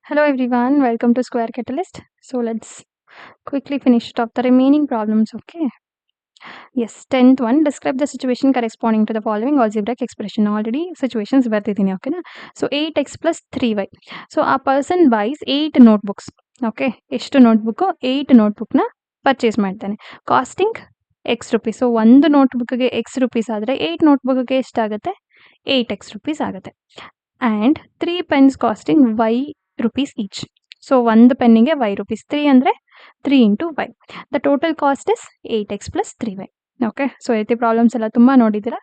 Hello everyone, welcome to Square Catalyst. So let's quickly finish off the remaining problems, okay? Yes, 10th one, describe the situation corresponding to the following algebraic expression. Already situations ಬರ್ತಿದ್ದೀನಿ, okay na? So 8x plus 3y. So a person buys 8 notebooks, okay? ಎಷ್ಟು notebook 8 notebook ನ purchase ಮಾಡ್ತಾನೆ. Costing x rupees. So ಒಂದು ನೋಟ್ಬುಕ್ಗೆ x rupees ಆದರೆ 8 ನೋಟ್ಬುಕ್ಗೆ ಎಷ್ಟಾಗುತ್ತೆ 8x rupees ಆಗುತ್ತೆ. And 3 pens costing y rupees each. So ಒಂದು ಪೆನ್ನಿಗೆ y rupees. 3 ಅಂದರೆ 3 into y. The total cost is 8x plus 3y. Okay, so ಈ ರೀತಿ ಪ್ರಾಬ್ಲಮ್ಸ್ ಎಲ್ಲ ತುಂಬ ನೋಡಿದ್ದೀರಾ.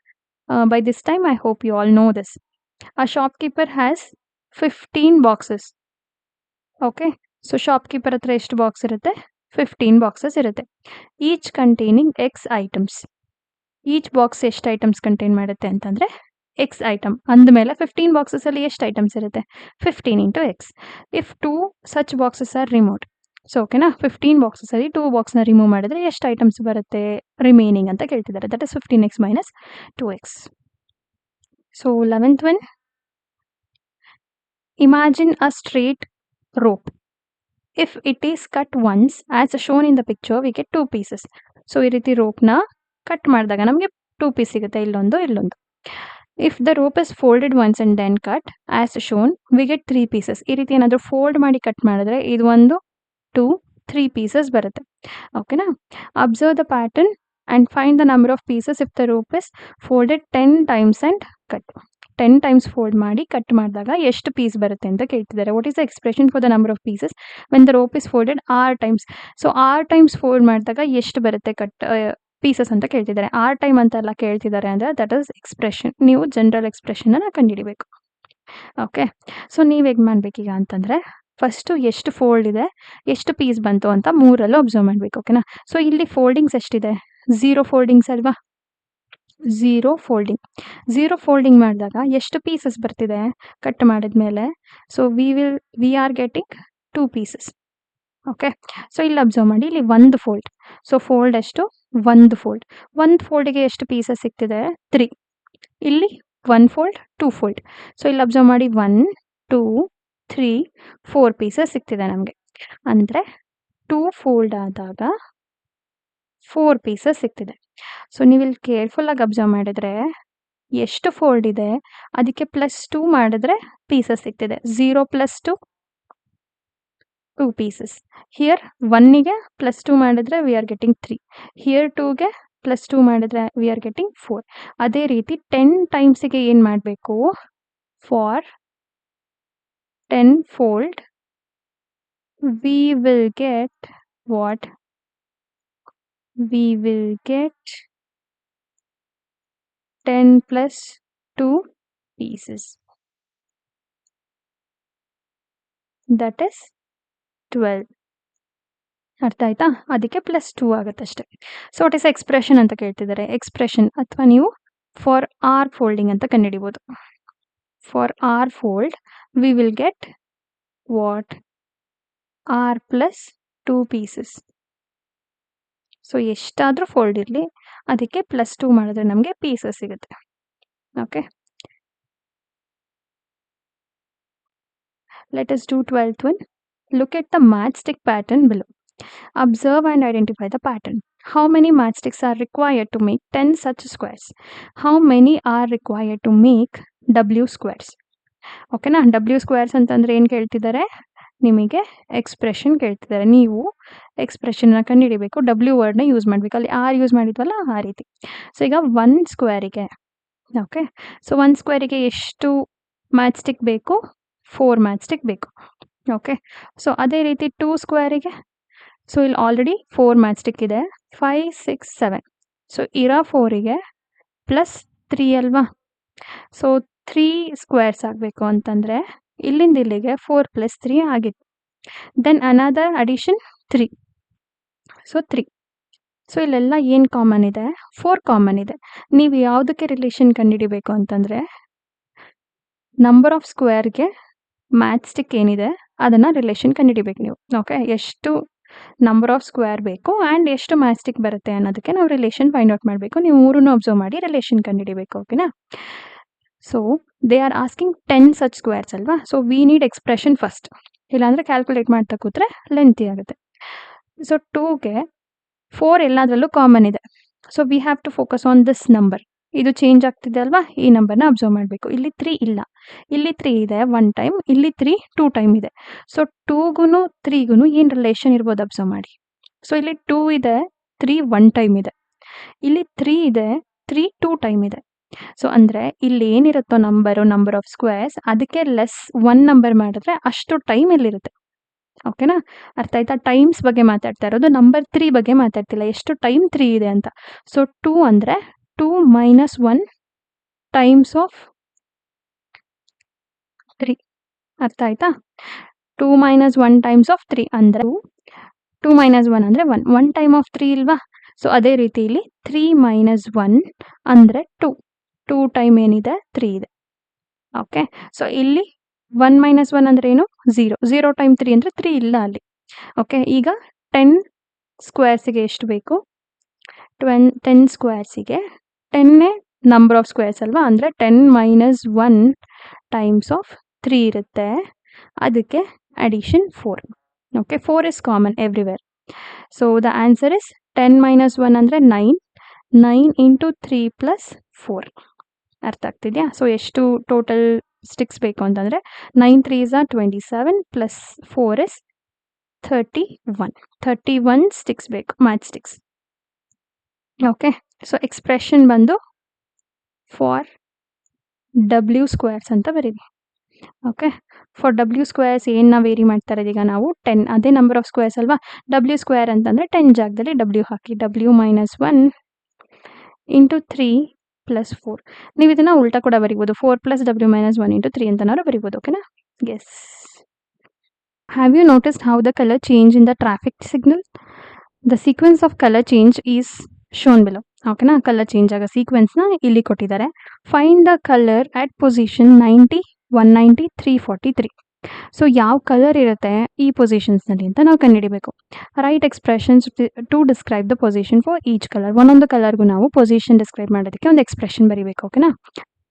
By this time, I hope you all know this. A shopkeeper has 15 boxes. Okay, so shopkeeper ಹತ್ರ ಎಷ್ಟು ಬಾಕ್ಸ್ ಇರುತ್ತೆ 15 boxes ಇರುತ್ತೆ. Each containing x items. Each box ಎಷ್ಟು ಐಟಮ್ಸ್ ಕಂಟೈನ್ ಮಾಡುತ್ತೆ ಅಂತಂದರೆ x ಐಟಮ್ ಅಂದಮೇಲೆ 15 ಬಾಕ್ಸಸಲ್ಲಿ ಎಷ್ಟು ಐಟಮ್ಸ್ ಇರುತ್ತೆ 15 into x. If 2 such boxes are removed. So ಓಕೆನಾ 15 ಬಾಕ್ಸಸಲ್ಲಿ 2 ಬಾಕ್ಸ್ನ ರಿಮೂವ್ ಮಾಡಿದ್ರೆ ಎಷ್ಟು ಐಟಮ್ಸ್ ಬರುತ್ತೆ ರಿಮೈನಿಂಗ್ ಅಂತ ಕೇಳ್ತಿದ್ದಾರೆ. That is 15x minus 2x. So 11th one, imagine a straight rope. If it is cut once as shown in the picture, we get 2 pieces. So ಈ ರೀತಿ ರೋಪ್ನ cut ಮಾಡಿದಾಗ ನಮಗೆ 2 ಪೀಸ್ ಸಿಗುತ್ತೆ, ಇಲ್ಲೊಂದು. If the rope is folded once and then cut as shown we get 3 pieces. ಈ ರೀತಿ ಏನಾದರೂ fold ಮಾಡಿ ಕಟ್ ಮಾಡಿದ್ರೆ ಇದು 1 2 3 ಪೀಸಸ್ ಬರುತ್ತೆ. ಓಕೆನಾ? Observe the pattern and find the number of pieces if the rope is folded 10 times and cut. 10 times fold ಮಾಡಿ cut ಮಾಡಿದಾಗ ಎಷ್ಟು ಪೀಸ್ ಬರುತ್ತೆ ಅಂತ ಕೇಳ್ತಿದ್ದಾರೆ. What is the expression for the number of pieces when the rope is folded R times. So R times fold ಮಾಡಿದಾಗ ಎಷ್ಟು ಬರುತ್ತೆ pieces ಅಂತ ಕೇಳ್ತಿದ್ದಾರೆ. ಆರ್ ಟೈಮ್ ಅಂತೆಲ್ಲ ಕೇಳ್ತಿದ್ದಾರೆ ಅಂದರೆ ದಟ್ ಈಸ್ ಎಕ್ಸ್ಪ್ರೆಷನ್. ನೀವು ಜನರಲ್ ಎಕ್ಸ್ಪ್ರೆಷನ್ನ ಕಂಡುಹಿಡಿಬೇಕು. ಓಕೆ, ಸೊ ನೀವು ಹೇಗೆ ಮಾಡಬೇಕೀಗ ಅಂತಂದರೆ ಫಸ್ಟು ಎಷ್ಟು ಫೋಲ್ಡ್ ಇದೆ ಎಷ್ಟು ಪೀಸ್ ಬಂತು ಅಂತ ಮೂರಲ್ಲೂ ಅಬ್ಸರ್ವ್ ಮಾಡಬೇಕು. ಓಕೆನಾ? ಸೊ ಇಲ್ಲಿ ಫೋಲ್ಡಿಂಗ್ಸ್ ಎಷ್ಟಿದೆ 0 ಫೋಲ್ಡಿಂಗ್ಸ್ ಅಲ್ವಾ. 0 ಫೋಲ್ಡಿಂಗ್ ಮಾಡಿದಾಗ ಎಷ್ಟು ಪೀಸಸ್ ಬರ್ತಿದೆ ಕಟ್ ಮಾಡಿದ್ಮೇಲೆ. So we are getting 2 pieces. Okay, so ಇಲ್ಲಿ ಅಬ್ಸರ್ವ್ ಮಾಡಿ, ಇಲ್ಲಿ 1 ಫೋಲ್ಡ್. ಸೊ ಫೋಲ್ಡ್ ಎಷ್ಟು 1 ಫೋಲ್ಡ್. 1 ಫೋಲ್ಡಿಗೆ ಎಷ್ಟು ಪೀಸಸ್ ಸಿಗ್ತಿದೆ 3. ಇಲ್ಲಿ 1 ಫೋಲ್ಡ್ 2 ಫೋಲ್ಡ್. ಸೊ ಇಲ್ಲಿ ಅಬ್ಸರ್ವ್ ಮಾಡಿ 1 2 3 4 ಪೀಸಸ್ ಸಿಗ್ತಿದೆ ನಮಗೆ. ಅಂದರೆ 2 ಫೋಲ್ಡ್ ಆದಾಗ 4 ಪೀಸಸ್ ಸಿಗ್ತಿದೆ. ಸೊ ನೀವು ಇಲ್ಲಿ ಕೇರ್ಫುಲ್ಲಾಗಿ ಅಬ್ಸರ್ವ್ ಮಾಡಿದ್ರೆ ಎಷ್ಟು ಫೋಲ್ಡ್ ಇದೆ ಅದಕ್ಕೆ +2 ಮಾಡಿದ್ರೆ ಪೀಸಸ್ ಸಿಗ್ತಿದೆ. 0 + 2 ಪೀಸಸ್. ಹಿಯರ್ 1ಗೆ +2 ಮಾಡಿದ್ರೆ ವಿ ಆರ್ ಗೆಟಿಂಗ್ 3. ಹಿಯರ್ 2ಗೆ +2 ಮಾಡಿದ್ರೆ ವಿ ಆರ್ ಗೆಟಿಂಗ್ 4. ಅದೇ ರೀತಿ 10 ಟೈಮ್ಸಿಗೆ ಏನು ಮಾಡಬೇಕು, for 10 fold we will get what? We will get 10 plus 2 pieces. That is 12. ಅರ್ಥ ಆಯ್ತಾ? ಅದಕ್ಕೆ +2 ಆಗುತ್ತಷ್ಟೆ. ಸೊ ವಾಟ್ ಇಸ್ ಎಕ್ಸ್ಪ್ರೆಷನ್ ಅಂತ ಕೇಳ್ತಿದ್ದಾರೆ. ಎಕ್ಸ್ಪ್ರೆಷನ್ ಅಥವಾ ನೀವು ಫಾರ್ ಆರ್ ಫೋಲ್ಡಿಂಗ್ ಅಂತ ಕಂಡುಹಿಡಿಬೋದು. For R fold we will get what? R plus 2 pieces. So ಎಷ್ಟಾದರೂ ಫೋಲ್ಡ್ ಇರಲಿ ಅದಕ್ಕೆ +2 ಮಾಡಿದ್ರೆ ನಮಗೆ ಪೀಸಸ್ ಸಿಗುತ್ತೆ. Okay, let us do 12th one. Look at the matchstick pattern below. Observe and identify the pattern. How many matchsticks are required to make 10 such squares? How many are required to make W squares? ಓಕೆನಾ? W squares ಅಂತಂದರೆ ಏನು ಕೇಳ್ತಿದ್ದಾರೆ, ನಿಮಗೆ expression ಕೇಳ್ತಿದ್ದಾರೆ. ನೀವು ಎಕ್ಸ್ಪ್ರೆಷನ್ನ ಕಂಡುಹಿಡಿಬೇಕು. W ವರ್ಡ್ನ use ಮಾಡಬೇಕು. ಅಲ್ಲಿ ಆರ್ ಯೂಸ್ ಮಾಡಿದ್ವಲ್ಲ ಆ ರೀತಿ. ಸೊ ಈಗ 1 ಸ್ಕ್ವೇರಿಗೆ, ಓಕೆ, ಸೊ 1 ಸ್ಕ್ವೇರಿಗೆ ಎಷ್ಟು ಮ್ಯಾಚ್ಸ್ಟಿಕ್ ಬೇಕು 4 ಮ್ಯಾಚ್ಸ್ಟಿಕ್ ಬೇಕು. ಓಕೆ, ಸೊ ಅದೇ ರೀತಿ 2 ಸ್ಕ್ವೇರಿಗೆ, ಸೊ ಇಲ್ಲಿ ಆಲ್ರೆಡಿ 4 ಮ್ಯಾಚ್ಸ್ಟಿಕ್ ಇದೆ. 5 6 7. ಸೊ ಇರೋ 4ಗೆ +3 ಅಲ್ವಾ. ಸೊ 3 ಸ್ಕ್ವೇರ್ಸ್ ಆಗಬೇಕು ಅಂತಂದರೆ ಇಲ್ಲಿಂದ ಇಲ್ಲಿಗೆ 4 + 3 ಆಗಿತ್ತು. Then another addition 3. So 3. So ಇಲ್ಲೆಲ್ಲ ಏನು ಕಾಮನ್ ಇದೆ 4 ಕಾಮನ್ ಇದೆ. ನೀವು ಯಾವುದಕ್ಕೆ ರಿಲೇಷನ್ ಕಂಡುಹಿಡಿಬೇಕು ಅಂತಂದರೆ ನಂಬರ್ ಆಫ್ ಸ್ಕ್ವೇರ್ಗೆ ಮ್ಯಾಚ್ಸ್ಟಿಕ್ ಏನಿದೆ ಅದನ್ನು ರಿಲೇಷನ್ ಕಂಡುಹಿಡಿಬೇಕು ನೀವು. ಓಕೆ, ಎಷ್ಟು ನಂಬರ್ ಆಫ್ ಸ್ಕ್ವೇರ್ ಬೇಕು ಆ್ಯಂಡ್ ಎಷ್ಟು ಮ್ಯಾಚ್ಸ್ಟಿಕ್ ಬರುತ್ತೆ ಅನ್ನೋದಕ್ಕೆ ನಾವು ರಿಲೇಷನ್ ಫೈಂಡ್ ಔಟ್ ಮಾಡಬೇಕು. ನೀವು ಮೂರನ್ನು ಅಬ್ಸರ್ವ್ ಮಾಡಿ ರಿಲೇಷನ್ ಕಂಡುಹಿಡಿಬೇಕು. ಓಕೆನಾ? So they are asking 10 such squares ಅಲ್ವಾ. So we need expression first. ಇಲ್ಲಾಂದರೆ ಕ್ಯಾಲ್ಕುಲೇಟ್ ಮಾಡ್ತಾ ಕೂತ್ರೆ ಲೆಂತಿ ಆಗುತ್ತೆ. ಸೊ 2ಗೆ 4 ಎಲ್ಲದರಲ್ಲೂ ಕಾಮನ್ ಇದೆ. So we have to focus on this number. ಇದು ಚೇಂಜ್ ಆಗ್ತಿದೆ ಅಲ್ವಾ, ಈ ನಂಬರ್ನ ಅಬ್ಸರ್ವ್ ಮಾಡಬೇಕು. ಇಲ್ಲಿ 3 ಇಲ್ಲ, ಇಲ್ಲಿ 3 ಇದೆ 1 ಟೈಮ್, ಇಲ್ಲಿ 3 2 ಟೈಮ್ ಇದೆ. ಸೊ 2ಗೂ 3ಗೂ ಏನು ರಿಲೇಷನ್ ಇರ್ಬೋದು ಅಬ್ಸರ್ವ್ ಮಾಡಿ. ಸೊ ಇಲ್ಲಿ 2 ಇದೆ, 3 1 ಟೈಮ್ ಇದೆ. ಇಲ್ಲಿ 3 ಇದೆ, 3 2 ಟೈಮ್ ಇದೆ. ಸೊ ಅಂದರೆ ಇಲ್ಲಿ ಏನಿರುತ್ತೋ ನಂಬರ್ ಆಫ್ ಸ್ಕ್ವೇರ್ಸ್ ಅದಕ್ಕೆ ಲೆಸ್ 1 ನಂಬರ್ ಮಾಡಿದ್ರೆ ಅಷ್ಟು ಟೈಮ್ ಇಲ್ಲಿರುತ್ತೆ. ಓಕೆನಾ, ಅರ್ಥ ಆಯ್ತಾ? ಟೈಮ್ಸ್ ಬಗ್ಗೆ ಮಾತಾಡ್ತಾ ಇರೋದು, ನಂಬರ್ 3 ಬಗ್ಗೆ ಮಾತಾಡ್ತಿಲ್ಲ. ಎಷ್ಟು ಟೈಮ್ 3 ಇದೆ ಅಂತ. ಸೊ 2 ಅಂದರೆ 2 ಮೈನಸ್ 1 ಟೈಮ್ಸ್ ಆಫ್ 3. ಅರ್ಥ ಆಯ್ತಾ? 2 ಮೈನಸ್ 1 ಟೈಮ್ಸ್ ಆಫ್ 3 ಅಂದರೆ 2 ಮೈನಸ್ 1 ಅಂದರೆ 1 ಟೈಮ್ ಆಫ್ 3 ಇಲ್ವಾ? ಸೊ ಅದೇ ರೀತಿ ಇಲ್ಲಿ 3 ಮೈನಸ್ 1 ಅಂದರೆ 2 ಟೈಮ್ ಏನಿದೆ 3 ಇದೆ. ಓಕೆ, ಸೊ ಇಲ್ಲಿ 1 ಮೈನಸ್ 1 ಅಂದರೆ ಏನು? 0 ಟೈಮ್ 3 ಅಂದರೆ 3 ಇಲ್ಲ ಅಲ್ಲಿ. ಓಕೆ, ಈಗ 10 ಸ್ಕ್ವೇರ್ಸಿಗೆ ಎಷ್ಟು ಬೇಕು? 10 ಸ್ಕ್ವೇರ್ಸಿಗೆ 10 ನಂಬರ್ ಆಫ್ ಸ್ಕ್ವೇರ್ಸ್ ಅಲ್ವಾ, ಅಂದರೆ 10 ಮೈನಸ್ 1 ಟೈಮ್ಸ್ ಆಫ್ 3 ಇರುತ್ತೆ. ಅದಕ್ಕೆ addition 4. Okay, 4 is common everywhere. So the answer is 10 minus 1 ಅಂದರೆ 9 ಇಂಟು 3 ಪ್ಲಸ್ 4. ಅರ್ಥ ಆಗ್ತಿದೆಯಾ? ಸೊ ಎಷ್ಟು ಟೋಟಲ್ ಸ್ಟಿಕ್ಸ್ ಬೇಕು ಅಂತಂದರೆ 9 3s are 27 ಪ್ಲಸ್ 4 is 31 ಸ್ಟಿಕ್ಸ್ ಬೇಕು, match sticks. Okay, so expression ಬಂದು ಫಾರ್ ಡಬ್ಲ್ಯೂ ಸ್ಕ್ವೇರ್ಸ್ ಅಂತ ಬರೀವಿ. ಓಕೆ, ಫಾರ್ ಡಬ್ಲ್ಯೂ ಸ್ಕ್ವೇರ್ಸ್ ಏನು ವೇರಿ ಮಾಡ್ತಾ ಇರೋದು ಈಗ ನಾವು 10, ಅದೇ ನಂಬರ್ ಆಫ್ ಸ್ಕ್ವೇರ್ಸ್ ಅಲ್ವಾ. ಡಬ್ಲ್ಯೂ ಸ್ಕ್ವೇರ್ ಅಂತಂದರೆ 10 ಜಾಗದಲ್ಲಿ ಡಬ್ಲ್ಯೂ ಹಾಕಿ, ಡಬ್ಲ್ಯೂ ಮೈನಸ್ 1 ಇಂಟು 3 ಪ್ಲಸ್ 4. ನೀವು ಇದನ್ನು ಉಲ್ಟಾ ಕೂಡ ಬರಿಬೋದು, 4 ಪ್ಲಸ್ ಡಬ್ಲ್ಯೂ ಮೈನಸ್ 1 ಇಂಟು 3 ಅಂತನಾದ್ರು ಬರಿಬೋದು. ಓಕೆನಾ? Yes. Have you noticed how the colour change in the traffic signal? The sequence of colour change is shown below. ಓಕೆನಾ, ಕಲರ್ ಚೇಂಜ್ ಆಗೋ ಸೀಕ್ವೆನ್ಸ್ನ ಇಲ್ಲಿ ಕೊಟ್ಟಿದ್ದಾರೆ. Find the colour at position 90, 190, 343. So ಯಾವ colour ಇರುತ್ತೆ ಈ ಪೊಸಿಷನ್ಸ್ನಲ್ಲಿ ಅಂತ ನಾವು ಕಂಡುಹಿಡಿಬೇಕು. Write expressions to describe the position for each colour. ಒಂದೊಂದು ಕಲರ್ಗೂ ನಾವು ಪೊಸಿಷನ್ ಡಿಸ್ಕ್ರೈಬ್ ಮಾಡೋದಕ್ಕೆ ಒಂದು ಎಕ್ಸ್ಪ್ರೆಷನ್ ಬರೀಬೇಕು. ಓಕೆನಾ?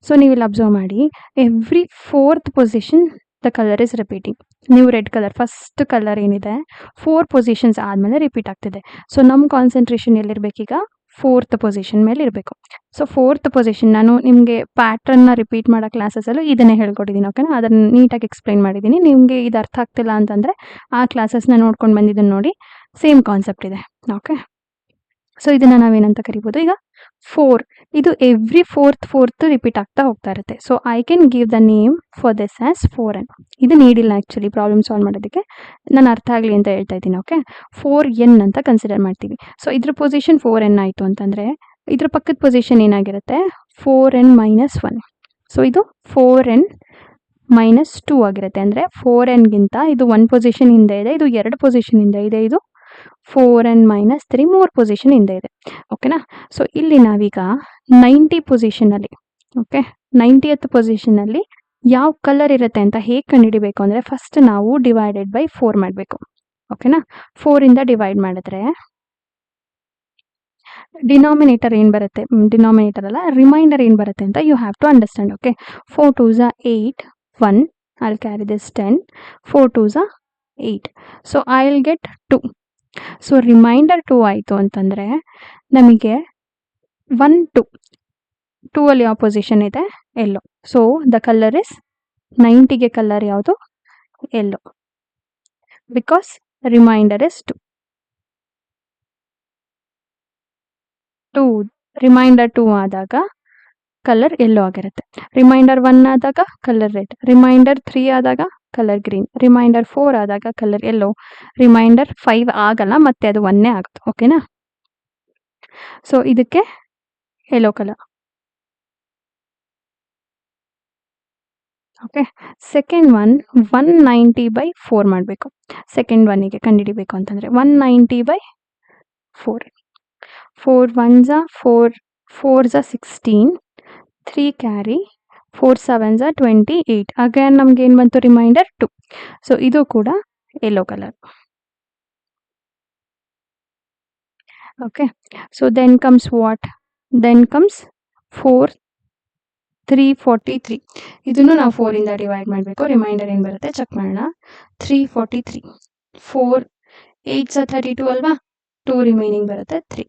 ಸೊ ನೀವು ಇಲ್ಲಿ ಅಬ್ಸರ್ವ್ ಮಾಡಿ, every 4th position the colour is repeating. ನೀವು ರೆಡ್ ಕಲರ್ ಫಸ್ಟ್ ಕಲರ್ ಏನಿದೆ 4 ಪೊಸಿಷನ್ಸ್ ಆದಮೇಲೆ ರಿಪೀಟ್ ಆಗ್ತಿದೆ. ಸೊ ನಮ್ಮ ಕಾನ್ಸಂಟ್ರೇಷನ್ ಎಲ್ಲಿರಬೇಕೀಗ? 4th ಪೊಸಿಷನ್ ಮೇಲೆ ಇರಬೇಕು. ಸೊ 4th ಪೊಸಿಷನ್ ನಾನು ನಿಮಗೆ ಪ್ಯಾಟ್ರನ್ನ ರಿಪೀಟ್ ಮಾಡೋ ಕ್ಲಾಸಸಲ್ಲೂ ಇದನ್ನೇ ಹೇಳ್ಕೊಟ್ಟಿದ್ದೀನಿ. ಓಕೆನಾ, ಅದನ್ನು ನೀಟಾಗಿ ಎಕ್ಸ್ಪ್ಲೈನ್ ಮಾಡಿದ್ದೀನಿ. ನಿಮಗೆ ಇದು ಅರ್ಥ ಆಗ್ತಿಲ್ಲ ಅಂತಂದರೆ ಆ ಕ್ಲಾಸಸ್ನ ನೋಡ್ಕೊಂಡು ಬಂದಿದ್ದನ್ನು ನೋಡಿ, ಸೇಮ್ ಕಾನ್ಸೆಪ್ಟ್ ಇದೆ. ಓಕೆ, ಸೊ ಇದನ್ನು ನಾವೇನಂತ ಕರಿಬೋದು ಈಗ? 4. ಇದು ಎವ್ರಿ 4th ರಿಪೀಟ್ ಆಗ್ತಾ ಹೋಗ್ತಾ ಇರುತ್ತೆ. So I can give the name for this as 4n. ಇದು ನೀಡಿಲ್ಲ ಆ್ಯಕ್ಚುಲಿ ಪ್ರಾಬ್ಲಮ್ ಸಾಲ್ವ್ ಮಾಡೋದಕ್ಕೆ, ನಾನು ಅರ್ಥ ಆಗಲಿ ಅಂತ ಹೇಳ್ತಾ ಇದ್ದೀನಿ. ಓಕೆ, 4n ಅಂತ ಕನ್ಸಿಡರ್ ಮಾಡ್ತೀವಿ. ಸೊ ಇದ್ರ ಪೊಸಿಷನ್ 4n ಆಯಿತು ಅಂತಂದರೆ ಇದ್ರ ಪಕ್ಕದ ಪೊಸಿಷನ್ ಏನಾಗಿರುತ್ತೆ? 4n minus 1. ಸೊ ಇದು 4n ಮೈನಸ್ 2 ಆಗಿರುತ್ತೆ. ಅಂದರೆ 4nಗಿಂತ ಇದು 1 ಪೊಸಿಷನ್ ಹಿಂದೆ ಇದೆ, ಇದು 2 ಪೊಸಿಷನ್ ಹಿಂದೆ ಇದೆ, ಇದು 4n ಮೈನಸ್ 3 3 ಪೊಸಿಷನ್ ಹಿಂದೆ ಇದೆ. ಓಕೆನಾ? ಸೊ ಇಲ್ಲಿ ನಾವೀಗ 90 ಪೊಸಿಷನಲ್ಲಿ, ಓಕೆ, 90th ಪೊಸಿಷನಲ್ಲಿ ಯಾವ ಕಲರ್ ಇರುತ್ತೆ ಅಂತ ಹೇಗೆ ಕಂಡುಹಿಡಿಬೇಕು ಅಂದರೆ ಫಸ್ಟ್ ನಾವು ಡಿವೈಡೆಡ್ ಬೈ 4 ಮಾಡಬೇಕು. ಓಕೆನಾ? 4ಇಂದ ಡಿವೈಡ್ ಮಾಡಿದ್ರೆ ಡಿನಾಮಿನೇಟರ್ ಏನು ಬರುತ್ತೆ, ಡಿನಾಮಿನೇಟರ್ ಅಲ್ಲ ರಿಮೈಂಡರ್ ಏನು ಬರುತ್ತೆ ಅಂತ you have to understand. Okay, 4 2s are 8, 1, I'll carry this 10, 4 2s are 8. So I will get 2. So reminder 2 ಆಯಿತು ಅಂತಂದರೆ ನಮಗೆ 1 2 ಅಲ್ಲಿ ಯಾವ ಪೊಸಿಷನ್ ಇದೆ? Yellow. So the colour is 90ಗೆ ಕಲರ್ ಯಾವುದು? Yellow, because remainder is 2. Remainder 2 ಆದಾಗ ಕಲರ್ ಎಲ್ಲೋ ಆಗಿರುತ್ತೆ. ರಿಮೈಂಡರ್ 1 ಆದಾಗ ಕಲರ್ ರೆಡ್, ರಿಮೈಂಡರ್ 3 ಆದಾಗ ಕಲರ್ ಗ್ರೀನ್, ರಿಮೈಂಡರ್ 4 ಆದಾಗ ಕಲರ್ ಎಲ್ಲೋ, ರಿಮೈಂಡರ್ 5 ಆಗಲ್ಲ, ಮತ್ತೆ ಅದು 1 ಆಗುತ್ತೆ. ಓಕೆನಾ? ಸೊ ಇದಕ್ಕೆ yellow colour. Okay, second one 190 by 4 ಮಾಡಬೇಕು. ಸೆಕೆಂಡ್ ಒನ್ನಿಗೆ ಕಂಡುಹಿಡಿಬೇಕು ಅಂತಂದರೆ 190 by 4. 4 1s are 4, 4s are 16, 3 carry, 4 7s are 28. Again ನಮ್ಗೆ ಏನು ಬಂತು? ರಿಮೈಂಡರ್ 2. ಸೊ ಇದು ಕೂಡ yellow colour. Okay, so then comes what? Then comes 4 343. ಇದನ್ನು ನಾವು 4 ಇಂದ ಡಿವೈಡ್ ಮಾಡಬೇಕು. ರಿಮೈಂಡರ್ ಏನು ಬರುತ್ತೆ ಚೆಕ್ ಮಾಡೋಣ. 343. 4 8s are 32 ಅಲ್ವಾ, 2 ರಿಮೈನಿಂಗ್ ಬರುತ್ತೆ 3.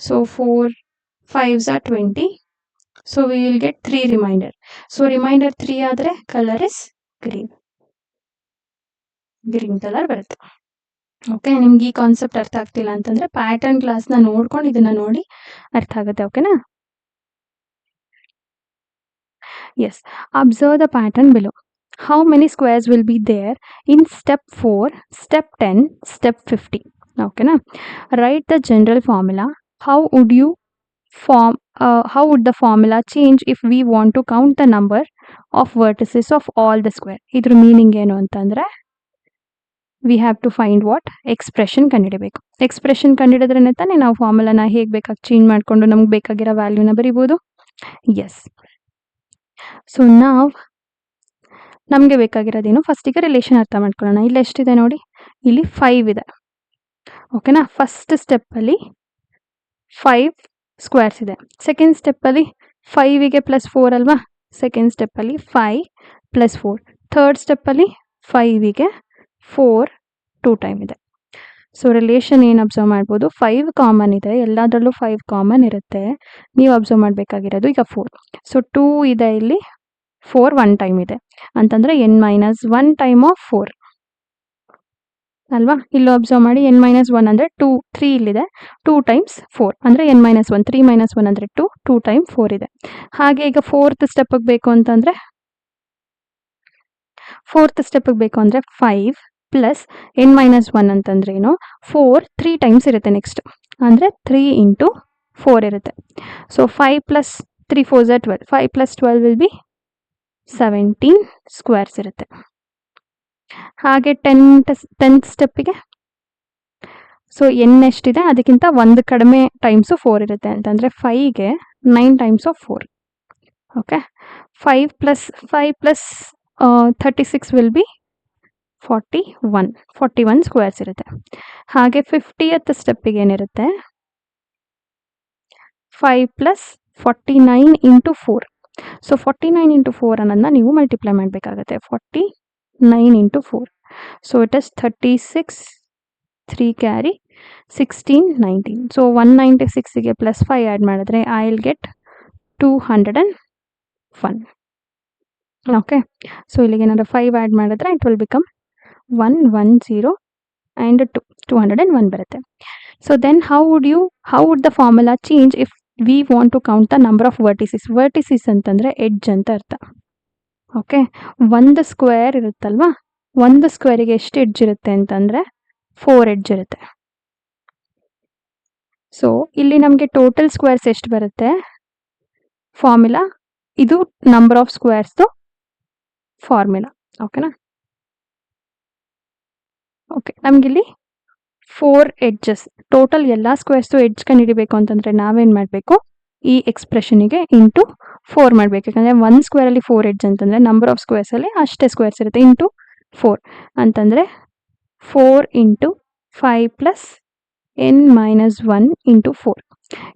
So 4 5s are 20. So we will get 3 reminder. So reminder 3 ಆದರೆ ಕಲರ್ ಇಸ್ ಗ್ರೀನ್ ಕಲರ್ ಬರುತ್ತೆ. ಓಕೆ, ನಿಮ್ಗೆ ಈ ಕಾನ್ಸೆಪ್ಟ್ ಅರ್ಥ ಆಗ್ತಿಲ್ಲ ಅಂತಂದ್ರೆ ಪ್ಯಾಟರ್ನ್ ಕ್ಲಾಸ್ನ ನೋಡ್ಕೊಂಡು ಇದನ್ನ ನೋಡಿ ಅರ್ಥ ಆಗುತ್ತೆ. ಓಕೆನಾ? Yes. Observe the pattern below. How many squares will be there in step 4, step 10, step 50? Okay, na? Write the general formula. How would the formula change if we want to count the number of vertices of all the square? Idra meaning ಏನು ಅಂತಂದ್ರೆ we have to find what? Expression ಕಂಡುಹಿಡಿಯಬೇಕು. Expression ಕಂಡುಹಿಡಿದ್ರೆ ತಾನೇ ನಾವು ಫಾರ್ಮುಲಾನ ಹೇಗೆ ಬೇಕಾಗಿ change ಮಾಡಿಕೊಂಡು ನಮ್ಗೆ ಬೇಕಾಗಿರೋ ವ್ಯಾಲ್ಯೂನ ಬರಿಬೋದು. ಎಸ್. ಸೊ ನಾವು ನಮಗೆ ಬೇಕಾಗಿರೋದೇನು, ಫಸ್ಟಿಗೆ ರಿಲೇಷನ್ ಅರ್ಥ ಮಾಡ್ಕೊಳ್ಳೋಣ. ಇಲ್ಲಿ ಎಷ್ಟಿದೆ ನೋಡಿ, ಇಲ್ಲಿ 5 ಇದೆ. ಓಕೆನಾ? ಫಸ್ಟ್ ಸ್ಟೆಪ್ಪಲ್ಲಿ 5 ಸ್ಕ್ವೇರ್ಸ್ ಇದೆ. ಸೆಕೆಂಡ್ ಸ್ಟೆಪ್ಪಲ್ಲಿ 5ಗೆ +4 ಅಲ್ವಾ, ಸೆಕೆಂಡ್ ಸ್ಟೆಪ್ಪಲ್ಲಿ 5 + 4. ಥರ್ಡ್ ಸ್ಟೆಪ್ಪಲ್ಲಿ 5ಗೆ 4 2 ಟೈಮ್ ಇದೆ. ಸೊ ರಿಲೇಷನ್ ಏನು ಅಬ್ಸರ್ವ್ ಮಾಡ್ಬೋದು, 5 ಕಾಮನ್ ಇದೆ, ಎಲ್ಲದರಲ್ಲೂ 5 ಕಾಮನ್ ಇರುತ್ತೆ. ನೀವು ಅಬ್ಸರ್ವ್ ಮಾಡಬೇಕಾಗಿರೋದು ಈಗ 4. ಸೊ 2 ಇದೆ, ಇಲ್ಲಿ 4 1 ಟೈಮ್ ಇದೆ ಅಂತಂದರೆ n-1 ಟೈಮ್ ಆಫ್ 4 ಅಲ್ವಾ. ಇಲ್ಲೂ ಅಬ್ಸರ್ವ್ ಮಾಡಿ n-1 ಅಂದರೆ 3 ಇಲ್ಲಿದೆ, 2 ಟೈಮ್ಸ್ 4 ಅಂದರೆ n-1. 3 - 1 ಅಂದರೆ 2 ಟೈಮ್ 4 ಇದೆ. ಹಾಗೆ ಈಗ ಫೋರ್ತ್ ಸ್ಟೆಪ್ಪಿಗೆ ಬೇಕು ಅಂತಂದರೆ 5 ಪ್ಲಸ್ n-1 ಅಂತಂದ್ರೆ ಏನು, 4 3 ಟೈಮ್ಸ್ ಇರುತ್ತೆ ನೆಕ್ಸ್ಟ್, ಅಂದರೆ 3 × 4 ಇರುತ್ತೆ. So 5 + 3 4s are 12. 5 + 12 will be 17 squares ಇರುತ್ತೆ. ಹಾಗೆ 10th ಸ್ಟೆಪ್ಪಿಗೆ ಸೊ n ಎಷ್ಟಿದೆ ಅದಕ್ಕಿಂತ 1 ಕಡಿಮೆ ಟೈಮ್ಸು 4 ಇರುತ್ತೆ ಅಂತಂದರೆ 5ಗೆ 9 times of 4. Okay, 5 + 36 will be 41 squares ಇರುತ್ತೆ. ಹಾಗೆ 50th ಸ್ಟೆಪ್ಪಿಗೆ ಏನಿರುತ್ತೆ, 5 + 49 × 4. ಸೊ 49 × 4 ಅನ್ನೋದನ್ನ ನೀವು ಮಲ್ಟಿಪ್ಲೈ ಮಾಡಬೇಕಾಗತ್ತೆ. 49 × 4. So it is 36, 3 carry 16 19. So 196ಗೆ +5 ಆ್ಯಡ್ ಮಾಡಿದ್ರೆ I will get 201. Okay, so ಇಲ್ಲಿಗೆ ಏನಾದರೂ 5 ಆ್ಯಡ್ ಮಾಡಿದ್ರೆ ಇಟ್ ವಿಲ್ ಬಿಕಮ್ 110 and 201 ಬರುತ್ತೆ. So then how would the formula change if we want to count the number of vertices. Vertices ಅಂತಂದರೆ edge ಅಂತ ಅರ್ಥ. Okay, ಒಂದು ಸ್ಕ್ವೇರ್ ಇರುತ್ತಲ್ವಾ, ಒಂದು ಸ್ಕ್ವೇರಿಗೆ ಎಷ್ಟು ಎಡ್ಜ್ ಇರುತ್ತೆ ಅಂತಂದರೆ 4 ಎಡ್ಜ್ ಇರುತ್ತೆ. ಸೊ ಇಲ್ಲಿ ನಮಗೆ ಟೋಟಲ್ ಸ್ಕ್ವೇರ್ಸ್ ಎಷ್ಟು ಬರುತ್ತೆ, ಫಾರ್ಮುಲಾ ಇದು ನಂಬರ್ ಆಫ್ ಸ್ಕ್ವೇರ್ಸ್ದು ಫಾರ್ಮುಲಾ. ಓಕೆನಾ? ಓಕೆ, ನಮಗಿಲ್ಲಿ 4 ಎಡ್ಜಸ್, ಟೋಟಲ್ ಎಲ್ಲ ಸ್ಕ್ವೇರ್ಸ್ದು ಎಡ್ಜ್ ಕಂಡುಹಿಡಿಬೇಕು ಅಂತಂದರೆ ನಾವೇನು ಮಾಡಬೇಕು, ಈ ಎಕ್ಸ್ಪ್ರೆಷನಿಗೆ ಇಂಟು 4 ಮಾಡಬೇಕು. ಯಾಕಂದರೆ 1 ಸ್ಕ್ವೇರಲ್ಲಿ 4 ಎಡ್ಜ್ ಅಂತಂದರೆ ನಂಬರ್ ಆಫ್ ಸ್ಕ್ವೇರ್ಸಲ್ಲಿ ಅಷ್ಟೇ ಸ್ಕ್ವೇರ್ಸ್ ಇರುತ್ತೆ. ಇಂಟು 4 ಅಂತಂದರೆ 4 × 5 + n-1 × 4.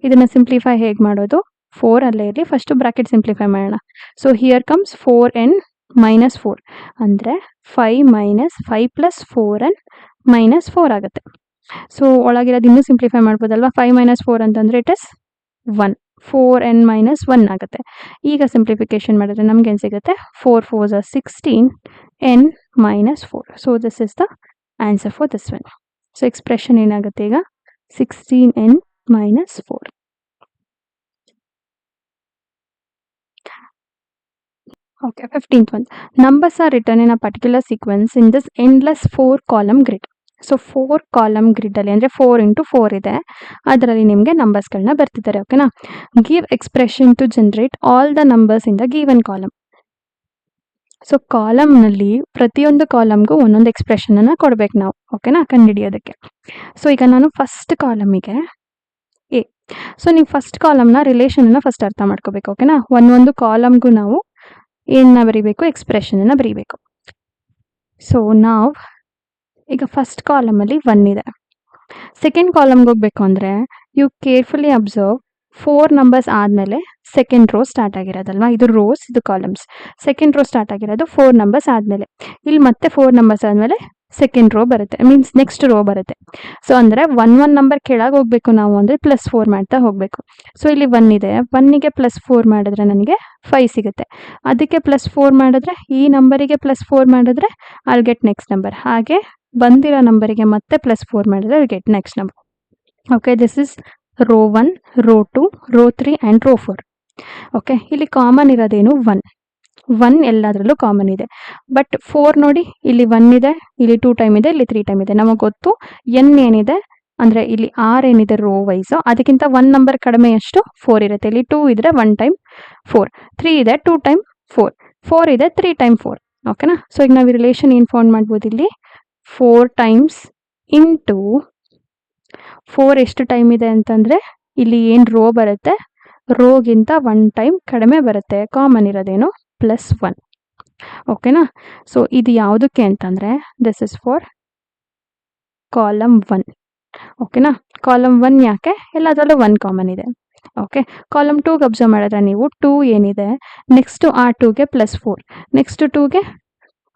ಇದನ್ನು ಸಿಂಪ್ಲಿಫೈ ಹೇಗೆ ಮಾಡೋದು, 4 ಅಲ್ಲೇ ಇರಲಿ, ಫಸ್ಟು ಬ್ರಾಕೆಟ್ ಸಿಂಪ್ಲಿಫೈ ಮಾಡೋಣ. ಸೊ ಹಿಯರ್ ಕಮ್ಸ್ 4n - 4 ಅಂದರೆ 5 - 5 + 4n - 4 ಆಗುತ್ತೆ. ಸೊ ಒಳಗಿರೋದು ಇನ್ನೂ ಸಿಂಪ್ಲಿಫೈ ಮಾಡ್ಬೋದಲ್ವಾ. 5 - 4 ಅಂತಂದರೆ ಇಟ್ ಇಸ್ 1, 4n - 1 ಆಗುತ್ತೆ. ಈಗ ಸಿಂಪ್ಲಿಫಿಕೇಶನ್ ಮಾಡಿದ್ರೆ ನಮ್ಗೆ ಏನು ಸಿಗುತ್ತೆ, 4 4s are 16, n - 4. So this is the answer for this one. So expression ಏನಾಗುತ್ತೆ ಈಗ, 16n - 4. Okay, 15th one. Numbers are written in a particular sequence in this endless 4-column grid. So 4 column ಗ್ರಿಡ್ಡಲ್ಲಿ ಅಂದರೆ 4 × 4 ಇದೆ, ಅದರಲ್ಲಿ ನಿಮಗೆ ನಂಬರ್ಸ್ಗಳನ್ನ ಬರ್ತಿದ್ದಾರೆ. ಓಕೆನಾ? Give expression to generate all the numbers in the given column. So ಕಾಲಮ್ನಲ್ಲಿ ಪ್ರತಿಯೊಂದು ಕಾಲಮ್ಗೂ ಒಂದೊಂದು ಎಕ್ಸ್ಪ್ರೆಷನನ್ನು ಕೊಡಬೇಕು ನಾವು. ಓಕೆನಾ? ಕಂಡುಹಿಡಿಯೋದಕ್ಕೆ. ಸೊ ಈಗ ನಾನು ಫಸ್ಟ್ ಕಾಲಮಿಗೆ ಎ. ಸೊ ನೀವು ಫಸ್ಟ್ ಕಾಲಮ್ನ ರಿಲೇಷನನ್ನು ಫಸ್ಟ್ ಅರ್ಥ ಮಾಡ್ಕೋಬೇಕು. ಓಕೆನಾ? ಒಂದೊಂದು ಕಾಲಮ್ಗೂ ನಾವು ಏನನ್ನ ಬರೀಬೇಕು, ಎಕ್ಸ್ಪ್ರೆಷನನ್ನು ಬರೀಬೇಕು. ಸೊ ನಾವು ಈಗ ಫಸ್ಟ್ ಕಾಲಮಲ್ಲಿ 1 ಇದೆ. ಸೆಕೆಂಡ್ ಕಾಲಮ್ಗೆ ಹೋಗಬೇಕು ಅಂದರೆ ಯು ಕೇರ್ಫುಲಿ ಅಬ್ಸರ್ವ್ 4 ನಂಬರ್ಸ್ ಆದಮೇಲೆ ಸೆಕೆಂಡ್ ರೋ ಸ್ಟಾರ್ಟ್ ಆಗಿರೋದಲ್ವಾ, ಇದು ರೋಸ್, ಇದು ಕಾಲಮ್ಸ್. ಸೆಕೆಂಡ್ ರೋ ಸ್ಟಾರ್ಟ್ ಆಗಿರೋದು 4 ನಂಬರ್ಸ್ ಆದಮೇಲೆ. ಇಲ್ಲಿ ಮತ್ತೆ 4 ನಂಬರ್ಸ್ ಆದಮೇಲೆ ಸೆಕೆಂಡ್ ರೋ ಬರುತ್ತೆ, ಮೀನ್ಸ್ ನೆಕ್ಸ್ಟ್ ರೋ ಬರುತ್ತೆ. ಸೊ ಅಂದರೆ 1 ನಂಬರ್ ಕೆಳಗೆ ಹೋಗ್ಬೇಕು ನಾವು ಅಂದರೆ +4 ಮಾಡ್ತಾ ಹೋಗಬೇಕು. ಸೊ ಇಲ್ಲಿ 1 ಇದೆ, 1ಗೆ +4 ಮಾಡಿದ್ರೆ ನನಗೆ 5 ಸಿಗುತ್ತೆ. ಅದಕ್ಕೆ +4 ಮಾಡಿದ್ರೆ, ಈ ನಂಬರಿಗೆ +4 ಮಾಡಿದ್ರೆ I'll get ನೆಕ್ಸ್ಟ್ ನಂಬರ್. ಹಾಗೆ ಬಂದಿರೋ ನಂಬರಿಗೆ ಮತ್ತೆ +4 ಮಾಡಿದ್ರೆ I'll get next number. Okay, this is row 1, row 2, row 3 and row 4. Okay, ಇಲ್ಲಿ ಕಾಮನ್ ಇರೋದೇನು 1 ಎಲ್ಲದರಲ್ಲೂ ಕಾಮನ್ ಇದೆ. ಬಟ್ 4 ನೋಡಿ, ಇಲ್ಲಿ 1 ಇದೆ, ಇಲ್ಲಿ 2 ಟೈಮ್ ಇದೆ, ಇಲ್ಲಿ 3 ಟೈಮ್ ಇದೆ. ನಮಗೆ ಗೊತ್ತು n ಏನಿದೆ ಅಂದರೆ ಇಲ್ಲಿ r ಏನಿದೆ ರೋ ವೈಸು, ಅದಕ್ಕಿಂತ 1 ನಂಬರ್ ಕಡಿಮೆ ಎಷ್ಟು 4 ಇರುತ್ತೆ. ಇಲ್ಲಿ 2 ಇದ್ರೆ 1 ಟೈಮ್ 4, 3 ಇದೆ 2 ಟೈಮ್ 4, 4 ಇದೆ 3 ಟೈಮ್ 4. ಓಕೆನಾ. ಸೊ ಈಗ ನಾವು ಈ ರಿಲೇಷನ್ ಏನು ಫೌಂಡ್ ಮಾಡ್ಬೋದು, ಇಲ್ಲಿ 4 ಟೈಮ್ಸ್ ಇಂಟು 4 ಎಷ್ಟು ಟೈಮ್ ಇದೆ ಅಂತಂದರೆ ಇಲ್ಲಿ ಏನು ರೋ ಬರುತ್ತೆ, ರೋಗಿಂತ 1 ಟೈಮ್ ಕಡಿಮೆ ಬರುತ್ತೆ. ಕಾಮನ್ ಇರೋದೇನು +1. ಓಕೆನಾ. ಸೊ ಇದು ಯಾವುದಕ್ಕೆ ಅಂತಂದರೆ ದಿಸ್ ಇಸ್ ಫಾರ್ ಕಾಲಮ್ 1. ಓಕೆನಾ. ಕಾಲಮ್ 1 ಯಾಕೆ, ಎಲ್ಲದರಲ್ಲೂ 1 ಕಾಮನ್ ಇದೆ. ಓಕೆ, ಕಾಲಮ್ 2ಗೆ ಅಬ್ಸರ್ವ್ ಮಾಡಿದ್ರೆ ನೀವು 2 ಏನಿದೆ, ನೆಕ್ಸ್ಟು ಆ 2ಗೆ +4, ನೆಕ್ಸ್ಟ್ 2ಗೆ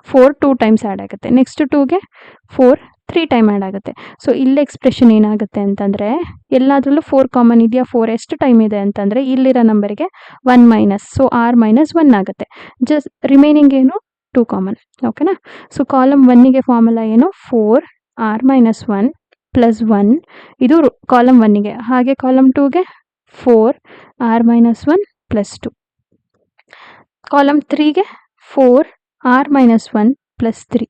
4 2 ಟೈಮ್ಸ್ ಆ್ಯಡ್ ಆಗುತ್ತೆ, ನೆಕ್ಸ್ಟ್ 2ಗೆ 4 3 ಟೈಮ್ ಆ್ಯಡ್ ಆಗುತ್ತೆ. ಸೊ ಇಲ್ಲಿ ಎಕ್ಸ್ಪ್ರೆಷನ್ ಏನಾಗುತ್ತೆ ಅಂತಂದರೆ ಎಲ್ಲದರಲ್ಲೂ 4 ಕಾಮನ್ ಇದೆಯಾ, 4 ಎಷ್ಟು ಟೈಮ್ ಇದೆ ಅಂತಂದರೆ ಇಲ್ಲಿರೋ ನಂಬರಿಗೆ 1 ಮೈನಸ್, ಸೊ r -1 ಆಗುತ್ತೆ. ಜಸ್ಟ್ ರಿಮೈನಿಂಗ್ ಏನು 2 ಕಾಮನ್. ಓಕೆನಾ. ಸೊ ಕಾಲಮ್ 1ಗೆ ಫಾರ್ಮುಲಾ ಏನು, 4r -1 +1, ಇದು ಕಾಲಮ್ 1ಗೆ. ಹಾಗೆ ಕಾಲಮ್ 2ಗೆ 4r -1 +2. ಕಾಲಮ್ 3ಗೆ 4r -1 +3.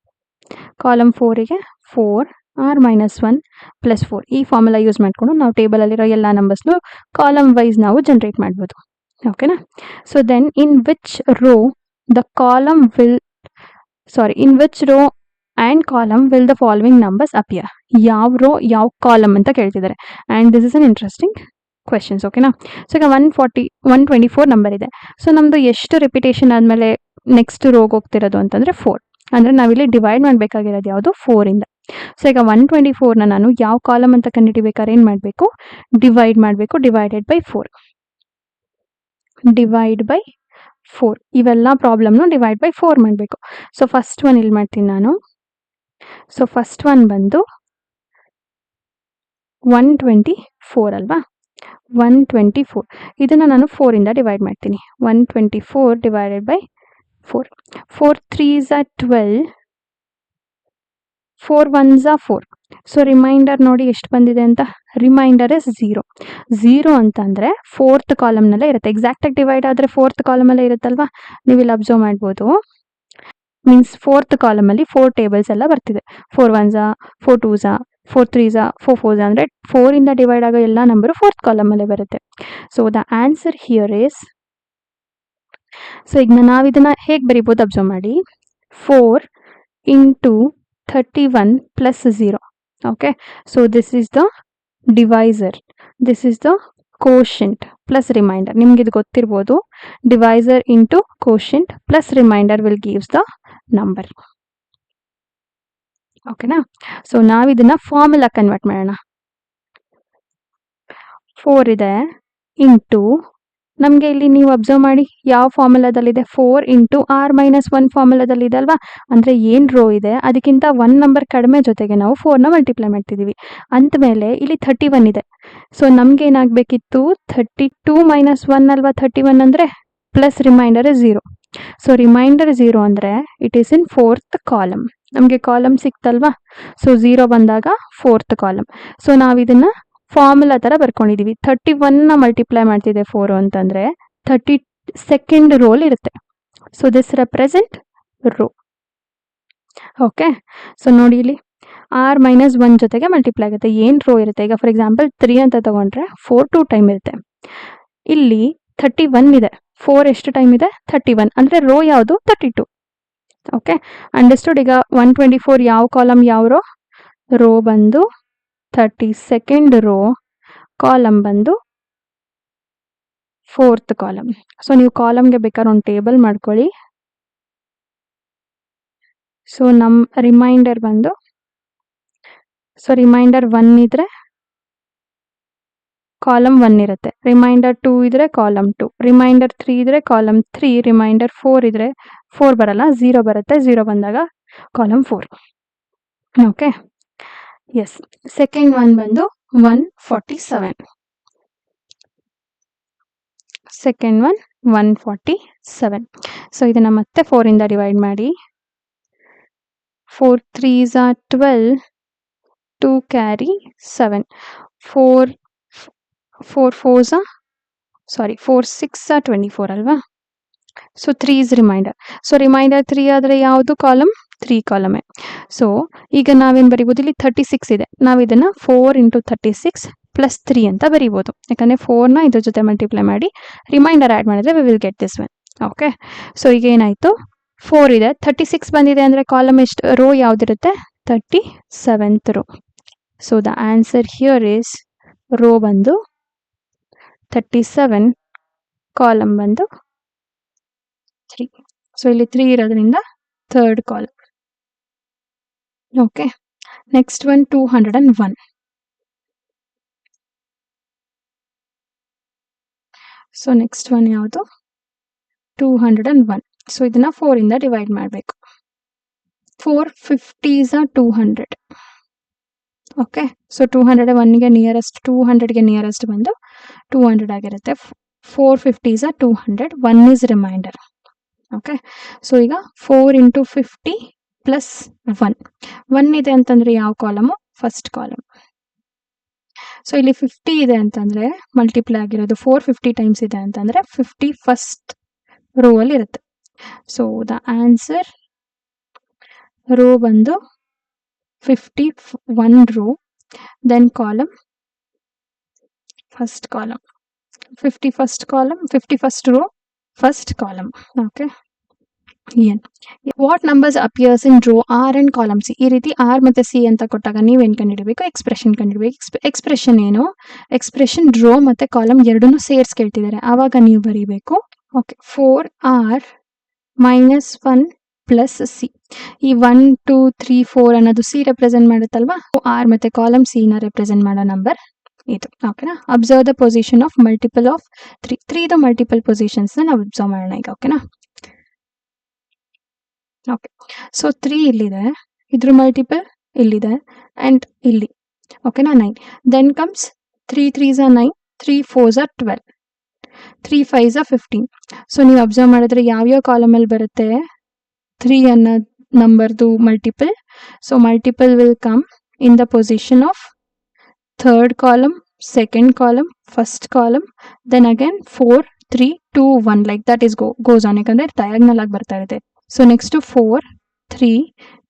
ಕಾಲಮ್ 4ಗೆ 4r -1 +4. ಈ ಫಾರ್ಮುಲಾ ಯೂಸ್ ಮಾಡಿಕೊಂಡು ನಾವು ಟೇಬಲಲ್ಲಿರೋ ಎಲ್ಲ ನಂಬರ್ಸ್ನು ಕಾಲಮ್ ವೈಸ್ ನಾವು ಜನ್ರೇಟ್ ಮಾಡ್ಬೋದು. ಓಕೆನಾ. So then in which row the column will in which row and column will the following numbers appear. ಯಾವ ರೋ ಯಾವ ಕಾಲಮ್ ಅಂತ ಕೇಳ್ತಿದ್ದಾರೆ. And this is an interesting questions. ಓಕೆನಾ. ಸೊ ಈಗ 124 ನಂಬರ್ ಇದೆ. ಸೊ ನಮ್ಮದು ಎಷ್ಟು ರಿಪಿಟೇಷನ್ ಆದಮೇಲೆ ನೆಕ್ಸ್ಟ್ ರೋಗೆ ಹೋಗ್ತಿರೋದು ಅಂತಂದರೆ 4. ಅಂದರೆ ನಾವಿಲ್ಲಿ ಡಿವೈಡ್ ಮಾಡಬೇಕಾಗಿರೋದು ಯಾವುದು 4ಇಂದ. ಸೊ ಈಗ 124ನ ನಾನು ಯಾವ ಕಾಲಮ್ ಅಂತ ಕಂಡುಹಿಡಿಬೇಕಾದ್ರೆ ಏನು ಮಾಡಬೇಕು, ಡಿವೈಡ್ ಮಾಡಬೇಕು. Divided by 4, divide by 4. ಇವೆಲ್ಲ ಪ್ರಾಬ್ಲಮ್ನು ಡಿವೈಡ್ ಬೈ 4 ಮಾಡಬೇಕು. ಸೊ ಫಸ್ಟ್ ಒನ್ ಇಲ್ಲಿ ಮಾಡ್ತೀನಿ ನಾನು. ಸೊ ಫಸ್ಟ್ ಒನ್ ಬಂದು 124 ಅಲ್ವಾ, 124 ಇದನ್ನು ನಾನು 4ಇಂದ ಡಿವೈಡ್ ಮಾಡ್ತೀನಿ. 124 divided by 4. 4 3s are 12, 4 1s are 4. ಸೊ ರಿಮೈಂಡರ್ ನೋಡಿ ಎಷ್ಟು ಬಂದಿದೆ ಅಂತ, ರಿಮೈಂಡರ್ ಇಸ್ 0 ಅಂತಂದರೆ 4th ಕಾಲಮ್ನಲ್ಲೇ ಇರುತ್ತೆ. ಎಕ್ಸಾಕ್ಟಾಗಿ ಡಿವೈಡ್ ಆದರೆ 4th ಕಾಲಮಲ್ಲೇ ಇರುತ್ತಲ್ವಾ, ನೀವು ಇಲ್ಲಿ ಅಬ್ಸರ್ವ್ ಮಾಡ್ಬೋದು. ಮೀನ್ಸ್ 4th ಕಾಲಮಲ್ಲಿ 4 ಟೇಬಲ್ಸ್ ಎಲ್ಲ ಬರ್ತಿದೆ. 4 1s, 4 2s, 4 3s, 4 4s ಅಂದರೆ 4ಇಂದ ಡಿವೈಡ್ ಆಗೋ ಎಲ್ಲ ನಂಬರು 4th ಕಾಲಮಲ್ಲೇ ಬರುತ್ತೆ. So the answer here is, so ಈಗ ನಾವು ಇದನ್ನು ಹೇಗೆ ಬರಿಬೋದು ಅಬ್ಸರ್ವ್ ಮಾಡಿ, 4 into 31 + 0. Okay, so this is the divisor, this is the quotient plus reminder. ನಿಮ್ಗೆ ಇದು ಗೊತ್ತಿರ್ಬೋದು, divisor into quotient plus reminder will gives the number. ಓಕೆನಾ. ಸೊ ನಾವಿದನ್ನು ಫಾರ್ಮುಲಾ ಕನ್ವರ್ಟ್ ಮಾಡೋಣ. 4 ಇದೆ ಇಂಟು, ನಮಗೆ ಇಲ್ಲಿ ನೀವು ಅಬ್ಸರ್ವ್ ಮಾಡಿ ಯಾವ ಫಾರ್ಮುಲಾದಲ್ಲಿದೆ, 4 ಇಂಟು r -1 ಫಾರ್ಮುಲಾದಲ್ಲಿದೆ ಅಲ್ವಾ. ಅಂದರೆ ಏನು ರೋ ಇದೆ ಅದಕ್ಕಿಂತ 1 ನಂಬರ್ ಕಡಿಮೆ ಜೊತೆಗೆ ನಾವು 4ನ ಮಲ್ಟಿಪ್ಲೈ ಮಾಡ್ತಿದ್ದೀವಿ. ಅಂದಮೇಲೆ ಇಲ್ಲಿ 31 ಇದೆ. ಸೊ ನಮ್ಗೆ ಏನಾಗಬೇಕಿತ್ತು, 32 - 1 ಅಲ್ವಾ 31 ಅಂದರೆ, ಪ್ಲಸ್ ರಿಮೈಂಡರ್ 0. ಸೊ ರಿಮೈಂಡರ್ 0 ಅಂದರೆ it is in 4th column. ನಮಗೆ ಕಾಲಮ್ ಸಿಕ್ತಲ್ವಾ. ಸೊ 0 ಬಂದಾಗ 4th ಕಾಲಮ್. ಸೊ ನಾವು ಇದನ್ನು ಫಾರ್ಮುಲಾ ಥರ ಬರ್ಕೊಂಡಿದ್ದೀವಿ. 31ನ ಮಲ್ಟಿಪ್ಲೈ ಮಾಡ್ತಿದೆ 4 ಅಂತಂದರೆ 32nd ರೋಲ್ ಇರುತ್ತೆ. So this represent row. Okay, so ನೋಡಿ ಇಲ್ಲಿ r -1 ಜೊತೆಗೆ ಮಲ್ಟಿಪ್ಲೈ ಆಗುತ್ತೆ. ಏನು ರೋ ಇರುತ್ತೆ, ಈಗ ಫಾರ್ ಎಕ್ಸಾಂಪಲ್ 3 ಅಂತ ತಗೊಂಡ್ರೆ 4 2 ಟೈಮ್ ಇರುತ್ತೆ. ಇಲ್ಲಿ 31 ಇದೆ, 4 ಎಷ್ಟು ಟೈಮ್ ಇದೆ 31, ಅಂದರೆ ರೋ ಯಾವುದು 32. Okay, understood. ಈಗ 124 ಯಾವ ಕಾಲಮ್ ಯಾವ ರೋ, ರೋ ಬಂದು 32nd ರೋ, ಕಾಲಮ್ ಬಂದು 4th ಕಾಲಮ್. ಸೊ ನೀವು ಕಾಲಮ್ಗೆ ಬೇಕಾದ್ರೆ ಒಂದು ಟೇಬಲ್ ಮಾಡ್ಕೊಳ್ಳಿ. ಸೊ ನಮ್ಮ ರಿಮೈಂಡರ್ ಬಂದು, ಸೊ ರಿಮೈಂಡರ್ 1 ಇದ್ರೆ ಕಾಲಮ್ 1 ಇರುತ್ತೆ, ರಿಮೈಂಡರ್ 2 ಇದ್ರೆ ಕಾಲಮ್ 2, ರಿಮೈಂಡರ್ 3 ಇದ್ರೆ ಕಾಲಮ್ 3, ರಿಮೈಂಡರ್ 4 ಇದ್ರೆ 4 ಬರಲ್ಲ, 0 ಬರುತ್ತೆ, 0 ಬಂದಾಗ column 4. Okay, yes. Second one ಬಂದು 147. Second one 147. ಸೊ ಇದನ್ನ ಮತ್ತೆ 4 ಇಂದ ಡಿವೈಡ್ ಮಾಡಿ. 4 3s are 12, 2 carry 7, 4 4s are 4 6 are 24 ಅಲ್ವಾ. ಸೊ 3 is ರಿಮೈಂಡರ್. ಸೊ ರಿಮೈಂಡರ್ 3 ಆದರೆ ಯಾವುದು ಕಾಲಮ್? 3 ಕಾಲಮೇ. ಸೊ ಈಗ ನಾವೇನು ಬರಿಬೋದು, ಇಲ್ಲಿ 36 ಇದೆ, ನಾವು ಇದನ್ನು 4 into 36 ಪ್ಲಸ್ 3 ಅಂತ ಬರಿಬೋದು, ಯಾಕಂದರೆ 4ನ ಇದ್ರ ಜೊತೆ ಮಲ್ಟಿಪ್ಲೈ ಮಾಡಿ ರಿಮೈಂಡರ್ ಆ್ಯಡ್ ಮಾಡಿದ್ರೆ we will get this one. Okay, so ಈಗ ಏನಾಯಿತು, 4 ಇದೆ, 36 ಬಂದಿದೆ ಅಂದರೆ ಕಾಲಮ್ ಎಷ್ಟು, ರೋ ಯಾವುದಿರುತ್ತೆ, 37th row. So the answer here is row ಬಂದು 37, ಕಾಲಮ್ ಬಂದು 3. ಸೊ ಇಲ್ಲಿ 3 ಇರೋದ್ರಿಂದ third column. Okay, next one 201. So next one ಯಾವುದು, 201. ಸೊ ಇದನ್ನ 4 ಇಂದ ಡಿವೈಡ್ ಮಾಡಬೇಕು. 4 50s are 200. ಓಕೆ, ಸೊ 201ಗೆ ನಿಯರೆಸ್ಟ್, 200ಗೆ ನಿಯರೆಸ್ಟ್ ಬಂದು 200 ಆಗಿರುತ್ತೆ. 4 50s are 200, 1 is remainder. Okay, so ಈಗ 4 into 50 ಪ್ಲಸ್ 1 ಇದೆ ಅಂತಂದರೆ ಯಾವ ಕಾಲಮು, ಫಸ್ಟ್ ಕಾಲಮ್. ಸೊ ಇಲ್ಲಿ 50 ಇದೆ ಅಂತಂದರೆ ಮಲ್ಟಿಪ್ಲೈ ಆಗಿರೋದು 450 ಟೈಮ್ಸ್ ಇದೆ ಅಂತಂದರೆ 50 ಫಸ್ಟ್ ರೋ ಅಲ್ಲಿ ಇರುತ್ತೆ. ಸೊ ದ ಆನ್ಸರ್ ರೋ ಬಂದು 51 row, then column, first column, 50 first column, 50 first row, first column. Okay, what numbers appears in row R and column C. ಈ ರೀತಿ ಆರ್ ಮತ್ತೆ ಸಿ ಅಂತ ಕೊಟ್ಟಾಗ ನೀವೇನು ಕಂಡುಹಿಡಬೇಕು, ಎಕ್ಸ್ಪ್ರೆಷನ್ ಕಂಡುಹಿಡಬೇಕು. ಎಕ್ಸ್ಪ್ರೆಷನ್ ಏನು, ಎಕ್ಸ್ಪ್ರೆಷನ್ ರೋ ಮತ್ತೆ ಕಾಲಮ್ ಎರಡನ್ನೂ ಸೇರ್ಸ್ ಕೇಳ್ತಿದ್ದಾರೆ, ಆವಾಗ ನೀವು ಬರೀಬೇಕು. ಓಕೆ, 4r minus 1 ಪ್ಲಸ್ ಸಿ. ಈ 1 2 3 4 ಅನ್ನೋದು ಸಿ ರೆಪ್ರೆಸೆಂಟ್ ಮಾಡುತ್ತಲ್ವಾ, ಆರ್ ಮತ್ತೆ ಕಾಲಮ್ ಸಿ ನ ರೆಪ್ರೆಸೆಂಟ್ ಮಾಡೋ ನಂಬರ್ ಇದು. ಓಕೆನಾ, observe the position of multiple of 3. 3ದ ಮಲ್ಟಿಪಲ್ ಪೊಸಿಷನ್ಸ್ ನಾವು ಅಬ್ಸರ್ವ್ ಮಾಡೋಣ ಈಗ. ಓಕೆನಾ, ಓಕೆ, ಸೊ 3 ಇಲ್ಲಿದೆ, ಇದ್ರ ಮಲ್ಟಿಪಲ್ ಇಲ್ಲಿದೆ, ಆ್ಯಂಡ್ ಇಲ್ಲಿ. ಓಕೆನಾ, 9. Then comes 3 3s are 9, 3 4s are 12, 3 5s are 15. So ನೀವು ಅಬ್ಸರ್ವ್ ಮಾಡಿದ್ರೆ ಯಾವ್ಯಾವ ಕಾಲಮಲ್ಲಿ ಬರುತ್ತೆ 3 ಅನ್ನೋ ನಂಬರ್ದು multiple. So multiple will come in the position of third column, second column, first column, then again 4 3 2 1 like that is goes on, ಯಾಕಂದರೆ diagonal ಆಗಿ ಬರ್ತಾ ಇರುತ್ತೆ. ಸೊ ನೆಕ್ಸ್ಟ್ 4 3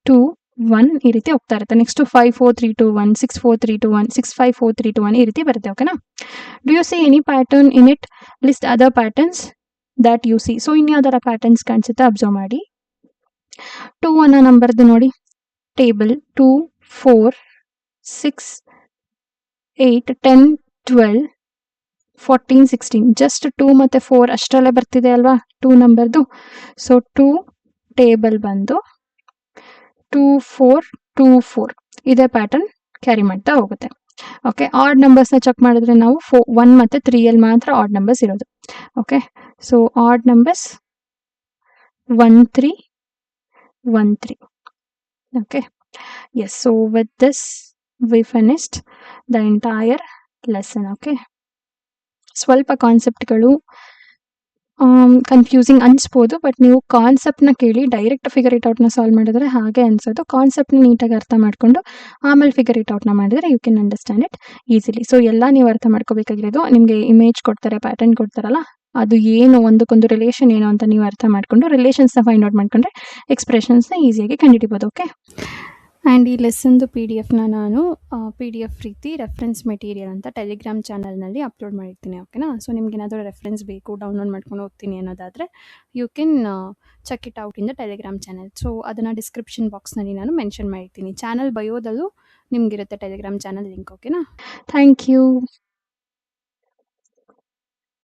2 1 ಈ ರೀತಿ ಹೋಗ್ತಾ ಇರುತ್ತೆ. ನೆಕ್ಸ್ಟ್ 5 4 3 2 1, 6 4 3 2 1, 6 5 4 3 2 1 ಈ ರೀತಿ ಬರುತ್ತೆ. ಓಕೆನಾ, do you see any pattern in it, list other patterns that you see. So ಇನ್ಯಾವುದರ ಪ್ಯಾಟರ್ನ್ಸ್ ಕಾಣಿಸುತ್ತೆ ಅಬ್ಸರ್ವ್ ಮಾಡಿ. 2 ಅನ್ನೋ ನಂಬರ್ದು ನೋಡಿ ಟೇಬಲ್, 2 4 6 8 10 12 14 16, ಜಸ್ಟ್ 2 ಮತ್ತು 4 ಅಷ್ಟರಲ್ಲೇ ಬರ್ತಿದೆ ಅಲ್ವಾ 2 ನಂಬರ್ದು. ಸೊ 2 ಟೇಬಲ್ ಬಂದು 2 4 2 4 ಇದೇ ಪ್ಯಾಟರ್ನ್ ಕ್ಯಾರಿ ಮಾಡ್ತಾ ಹೋಗುತ್ತೆ. ಓಕೆ, ಆಡ್ ನಂಬರ್ಸ್ನ ಚೆಕ್ ಮಾಡಿದ್ರೆ ನಾವು 1 ಮತ್ತು 3 ಮಾತ್ರ ಆಡ್ ನಂಬರ್ಸ್ ಇರೋದು. Okay, so odd numbers 1 3 1 3. Okay, yes. So with this we finished the entire lesson. Okay, ಸ್ವಲ್ಪ ಕಾನ್ಸೆಪ್ಟ್ಗಳು ಕನ್ಫ್ಯೂಸಿಂಗ್ ಅನಿಸ್ಬೋದು, ಬಟ್ ನೀವು ಕಾನ್ಸೆಪ್ಟ್ನ ಕೇಳಿ ಡೈರೆಕ್ಟ್ ಫಿಗರ್ ಇಟ್ ಔಟ್ನ ಸಾಲ್ವ್ ಮಾಡಿದ್ರೆ ಹಾಗೆ ಅನಿಸೋದು. ಕಾನ್ಸೆಪ್ಟ್ನ ನೀಟಾಗಿ ಅರ್ಥ ಮಾಡಿಕೊಂಡು ಆಮೇಲೆ ಫಿಗರ್ ಇಟ್ ಔಟ್ನ ಮಾಡಿದರೆ you can understand it easily. So ಎಲ್ಲ ನೀವು ಅರ್ಥ ಮಾಡ್ಕೋಬೇಕಾಗಿರೋದು, ನಿಮಗೆ ಇಮೇಜ್ ಕೊಡ್ತಾರೆ, ಪ್ಯಾಟರ್ನ್ ಕೊಡ್ತಾರಲ್ಲ, ಅದು ಏನು, ಒಂದಕ್ಕೊಂದು ರಿಲೇಷನ್ ಏನು ಅಂತ ನೀವು ಅರ್ಥ ಮಾಡಿಕೊಂಡು ರಿಲೇಷನ್ಸ್ನ ಫೈಂಡ್ ಔಟ್ ಮಾಡ್ಕೊಂಡ್ರೆ ಎಕ್ಸ್ಪ್ರೆಷನ್ಸ್ನ ಈಸಿಯಾಗಿ ಕಂಡುಹಿಡಿಬೋದು. ಓಕೆ, ಆ್ಯಂಡ್ ಈ ಲೆಸನ್ದು PDF ನಾನು PDF ರೀತಿ ರೆಫರೆನ್ಸ್ ಮೆಟೀರಿಯಲ್ ಅಂತ ಟೆಲಿಗ್ರಾಮ್ ಚಾನಲ್ನಲ್ಲಿ ಅಪ್ಲೋಡ್ ಮಾಡಿರ್ತೀನಿ. ಓಕೆನಾ, ಸೊ ನಿಮ್ಗೆ ಏನಾದರೂ ರೆಫರೆನ್ಸ್ ಬೇಕು, ಡೌನ್ಲೋಡ್ ಮಾಡ್ಕೊಂಡು ಹೋಗ್ತೀನಿ ಅನ್ನೋದಾದರೆ you can check it out in the Telegram channel. So ಅದನ್ನು ಡಿಸ್ಕ್ರಿಪ್ಷನ್ ಬಾಕ್ಸ್ನಲ್ಲಿ ನಾನು ಮೆನ್ಷನ್ ಮಾಡಿರ್ತೀನಿ. ಚಾನಲ್ ಬಯೋದಲ್ಲೂ ನಿಮಗಿರುತ್ತೆ ಟೆಲಿಗ್ರಾಮ್ ಚಾನಲ್ ಲಿಂಕ್. ಓಕೆನಾ, ಥ್ಯಾಂಕ್ ಯು.